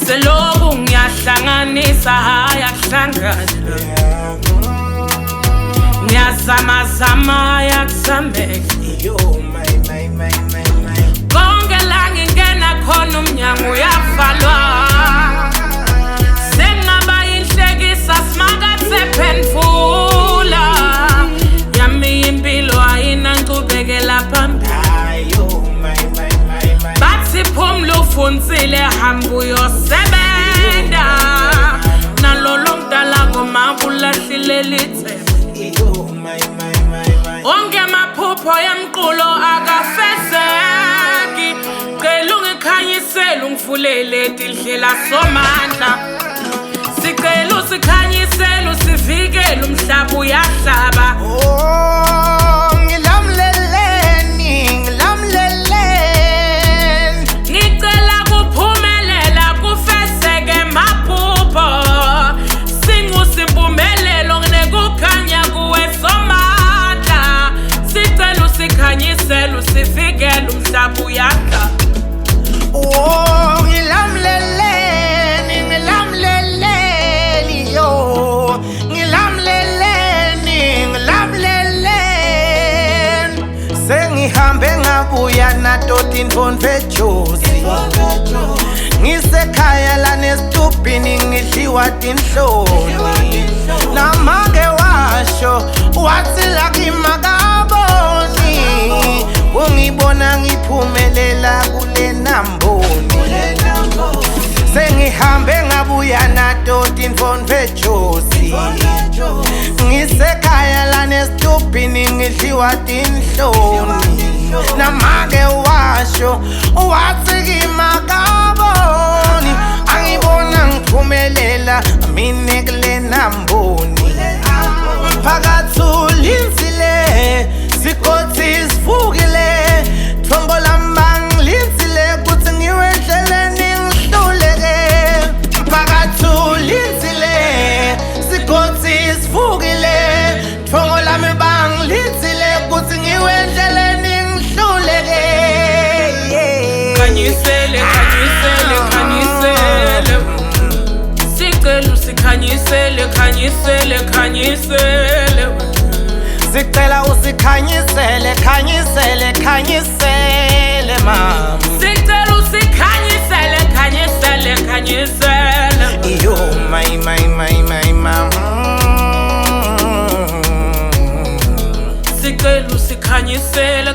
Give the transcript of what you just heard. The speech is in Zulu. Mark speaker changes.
Speaker 1: Selobu ngiyahlanganisa haya kuhlangana ngiyazama yakuzambeka konke la ngingena khona umnyango uyavalwa sengaba inhlekisa simakathe phendvula yami impilo ayina ngicubekela phambili bathi phumla ufunzile hamba uyosebenza nalolo mdala ngomabulahlile lithemba onke amaphupho yemqulo akafezeki cela ungikhanyisele ungivulele indlela somandla sicela usikhanyisele usivikele umhlaba uyahlaba ngicela kuphumelela kufezeke maphupho singusimpumelelo nekukhanya kuwe somandla sicela usikhanyisele usivikele umhlaba uyahlaba
Speaker 2: Sengihambe ngabuya nato tinfondvo ejozi ngisekhaya lanesitubhini ngidliwa tinhloni namake washo watsi laki makaboni ungibona ngiphumelela kule namboni sengihambe ngabuya nato tinfondvo ejozi ngisekhaya lanesitubhini ngidliwa tinhloni namake washo watsi kimakaboni angibona ngiphumelela mine kule namboni phakathi ulinzile sikhothi sivukile thongo lami bangilinzile kuthi ngiwe endleleni ngihluleke phakathi ulinzile sikhothi sivukile thongo lami bangilinzile kuthi ngiwe endleleni ngihluleke
Speaker 1: khanyisele sicela usikhanyisele
Speaker 2: sicela usikhanyisele mama
Speaker 1: sicela usikhanyisele
Speaker 2: yo my mama
Speaker 1: sicela usikhanyisele